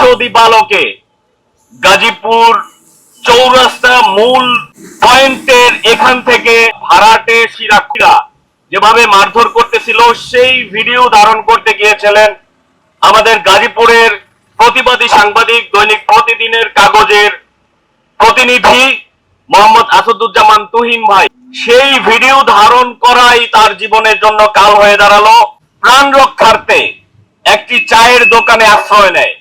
Saudi বালকে Gazipur চৌরাস্তা মূল পয়েন্টের এখান থেকে ভাড়াটে শিরাক্ষীরা যেভাবে মারধর করতেছিল সেই ভিডিও ধারণ করতে গিয়েছিলেন আমাদের গাজীপুরের প্রতিবাদী সাংবাদিক দৈনিক প্রতিদিনের কাগজের প্রতিনিধি মোহাম্মদ আসাদুজ্জামান তুহিন ভাই। সেই ভিডিও ধারণ করাই তার জীবনের জন্য কাল হয়ে দাঁড়ালো। প্রাণ রক্ষার্থে একটি চায়ের দোকানে আশ্রয় নেয়,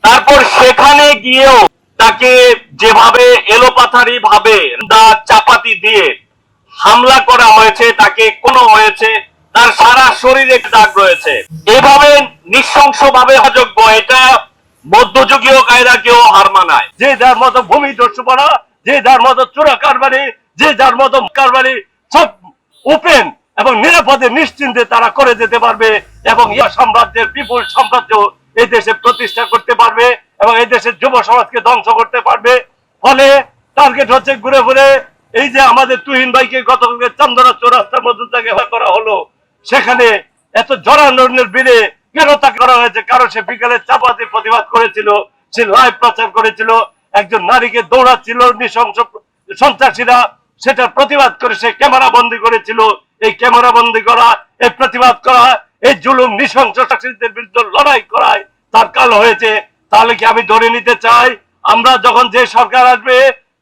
তারপর সেখানে গিয়েও তাকে যেভাবে এলোপাথারি ভাবে চাপাতি দিয়ে হামলা করা হয়েছে, তাকে কোনো হয়েছে, তার সারা শরীরে দাগ রয়েছে, এভাবে নৃশংসভাবে অযোগ্য। এটা মধ্যযুগীয় কায়দাকেও হার মানায়। যে যার মতো ভূমি দস্যুপনা, যে যার মতো চোরা কারবারি, যে যার মতো কারবারি সব ওপেন এবং নিরাপদে নিশ্চিন্তে তারা করে যেতে পারবে এবং সাম্রাজ্যের বিপুল সাম্রাজ্য এই দেশে প্রতিষ্ঠা করতে পারবে এবং এই দেশের যুব সমাজকে ধ্বংস করতে পারবে। ফলে টার্গেট হচ্ছে ঘুরে ঘুরে এই যে আমাদের তুহিন ভাইকে গতকালকে চান্দনা চৌরাস্তার মধ্যে থেকে করা হলো, সেখানে এত জরাননের বীরে কেন তা করা হয়েছে? কারণ সে বিকালে চাপাতি প্রতিবাদ করেছিল, সে লাইভ প্রচার করেছিল, একজন নারীকে দৌড়াচ্ছিল নৃশংস সন্ত্রাসীরা, সেটার প্রতিবাদ করে সে ক্যামেরা বন্দি করেছিল। এই ক্যামেরা বন্দি করা, এই প্রতিবাদ করা, এই জুলুম নৃশংস শাসকদের বিরুদ্ধে লড়াই করায় তার কাল হয়েছে। তাহলে কি আমি ধরে নিতে চাই আমরা যখন যে সরকার আসবে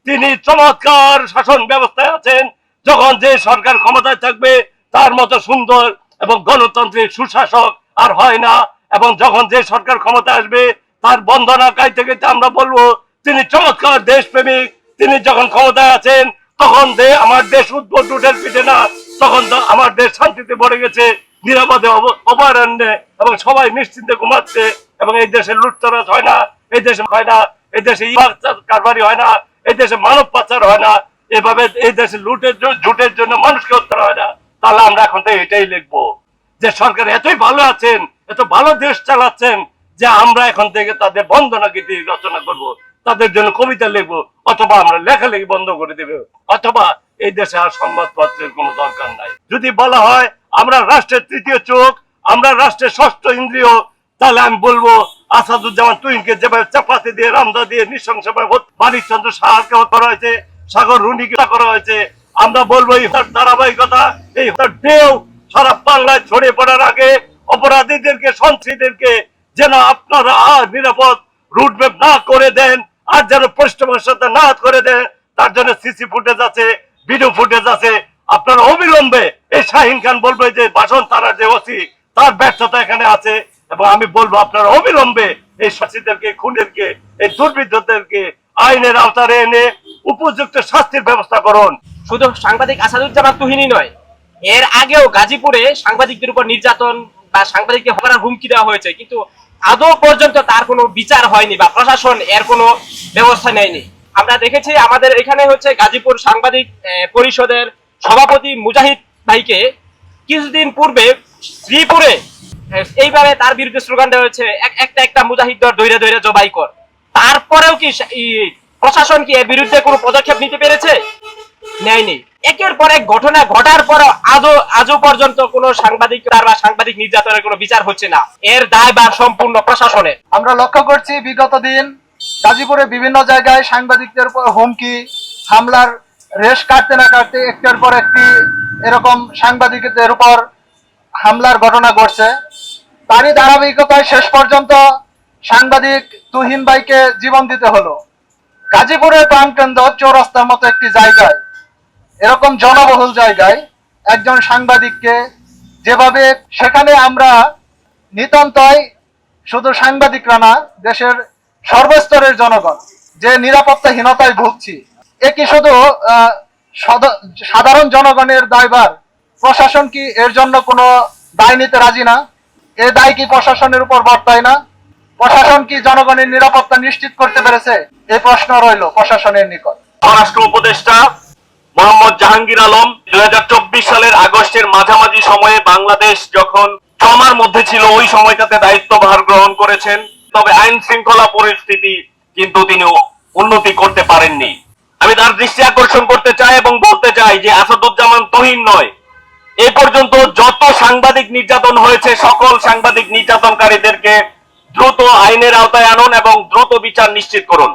তিনি চমৎকার শাসন ব্যবস্থায় আছেন, যখন যে সরকার ক্ষমতায় থাকবে তার মতো সুন্দর এবং গণতান্ত্রিক সুশাসক আর হয় না, এবং যখন যে সরকার ক্ষমতা আসবে তার বন্দনা গাইতে গাইতে আমরা বলবো তিনি চমৎকার দেশপ্রেমিক। তিনি যখন ক্ষমতায় আছেন তখন আমার দেশ উদ্ভট পিঠে না, তখন আমার দেশ শান্তিতে ভরে গেছে, নিরাপদে অভয়ারণ্যে, এবং সবাই নিশ্চিন্তে ঘুমাচ্ছে, এবং এই দেশে লুটতরাজ হয় না, এই দেশে হয় না, এই দেশে কারবারি হয় না, এই দেশে মানব পাচার হয় না, এভাবে এই দেশে ঝুটের জন্য মানুষকে হত্যা হয় না। তাহলে আমরা এখন থেকে এটাই লিখবো যে সরকার এতই ভালো আছেন, এত ভালো দেশ চালাচ্ছেন যে আমরা এখন থেকে তাদের বন্দনা গীতি রচনা করব, তাদের জন্য কবিতা লিখবো, অথবা আমরা লেখালেখি বন্ধ করে দেব, অথবা এই দেশে আর সংবাদপত্রের কোনো দরকার নাই। যদি বলা হয় আমরা রাষ্ট্রের তৃতীয় চোখ, আমরা রাষ্ট্রের ষষ্ঠ ইন্দ্রিয়, তাহলে আমি বলবো আসাদুজ্জামান তুহিনকে যেভাবে চাপাতি দিয়ে রামদা দিয়ে নৃশংসভাবে মানিকচন্দ্র সাহাকে করা হয়েছে, সাগর রুনিকে করা হয়েছে, আমরা বলবো এই ধারাবাহিকতা, এই ঢেউ সারা বাংলায় ছড়িয়ে পড়ার আগে অপরাধীদেরকে সন্ত্রীদেরকে যেন আপনারা আর নিরাপদ রুটম্যাপ না করে দেন, আর যেন পৃষ্ঠপোষকতা না করে দেন, তার জন্য সিসি ফুটেজ আছে, ভিডিও ফুটেজ আছে। আপনারা অবিলম্বে এই শাহিন খান বলবে যে ভাষণ তারা যে ওসি তার ব্যর্থতা এখানে আছে, এবং আমি বলবো আপনারা অবিলম্বে এই শাসীদেরকে, খুনেরকে, এই দুর্বৃত্তদেরকে আইনের আওতায় এনে উপযুক্ত শাস্তির ব্যবস্থা করুন। শুধু সাংবাদিক আসাদুজ্জামান তুহিনই নয়, এর আগেও গাজীপুরে সাংবাদিকদের উপর নির্যাতন বা সাংবাদিককে হত্যার হুমকি দেওয়া হয়েছে, কিন্তু আদৌ পর্যন্ত তার কোনো বিচার হয়নি বা প্রশাসন এর কোনো ব্যবস্থা নেয়নি। আমরা দেখেছি আমাদের এখানে হচ্ছে গাজীপুর সাংবাদিক পরিষদের সভাপতি মুজাহিদ ভাইকে কিছুদিন পূর্বে শ্রীপুরে এইভাবে তার বিরুদ্ধে স্লোগান দেওয়া হয়েছে, একটা মুজাহিদ দৈরা দৈরা জবাই কর। তারপরেও কি প্রশাসন কি এর বিরুদ্ধে কোনো পদক্ষেপ নিতে পেরেছে? নেয়নি। একের পর এক ঘটনা ঘটার পর আজও পর্যন্ত কোনো সাংবাদিক বা সাংবাদিক নির্যাতনের কোনো বিচার হচ্ছে না। এর দায়ভার সম্পূর্ণ প্রশাসনের। আমরা লক্ষ্য করছি বিগত দিন গাজীপুরে বিভিন্ন জায়গায় সাংবাদিকদের উপর হুমকি হামলার রেশ কাটতে না কাটতে একটার পর একটি এরকম সাংবাদিকদের উপর হামলার ঘটনা ঘটছে। তারই ধারাবাহিকতায় শেষ পর্যন্ত সাংবাদিক তুহিন ভাইকে জীবন দিতে হলো। গাজীপুরের প্রাণকেন্দ্র চৌরাস্তার মতো একটি জায়গায়, এরকম জনবহুল জায়গায় একজন সাংবাদিককে যেভাবে, সেখানে আমরা নিতান্তই শুধু সাংবাদিকরা না, দেশের সর্বস্তরের জনগণ যে নিরাপত্তাহীনতায় ভুগছি, এ কি শুধু সাধারণ জনগণের দায়ভার? প্রশাসন কি এর জন্য কোনো দায় নিতে রাজি না? এ দায় কি প্রশাসনের উপর বর্তায় না? প্রশাসন কি জনগণের নিরাপত্তা নিশ্চিত করতে পেরেছে? এই প্রশ্ন রইল প্রশাসনের নিকট। স্বরাষ্ট্র উপদেষ্টা মোহাম্মদ জাহাঙ্গীর আলম 2024 সালের আগস্টের মাঝামাঝি সময়ে বাংলাদেশ যখন ট্রমার মধ্যে ছিল ওই সময়টাতে দায়িত্বভার গ্রহণ করেছেন, তবে আইন শৃঙ্খলা পরিস্থিতি কিন্তু তিনি উন্নতি করতে পারেননি। আমি তার দৃষ্টি আকর্ষণ করতে চাই এবং বলতে চাই যে আসাদুজ্জামান তুহিন নয়, এ পর্যন্ত যত সাংবাদিক নির্যাতন হয়েছে সকল সাংবাদিক নির্যাতনকারীদেরকে দ্রুত আইনের আওতায় আনুন এবং দ্রুত বিচার নিশ্চিত করুন।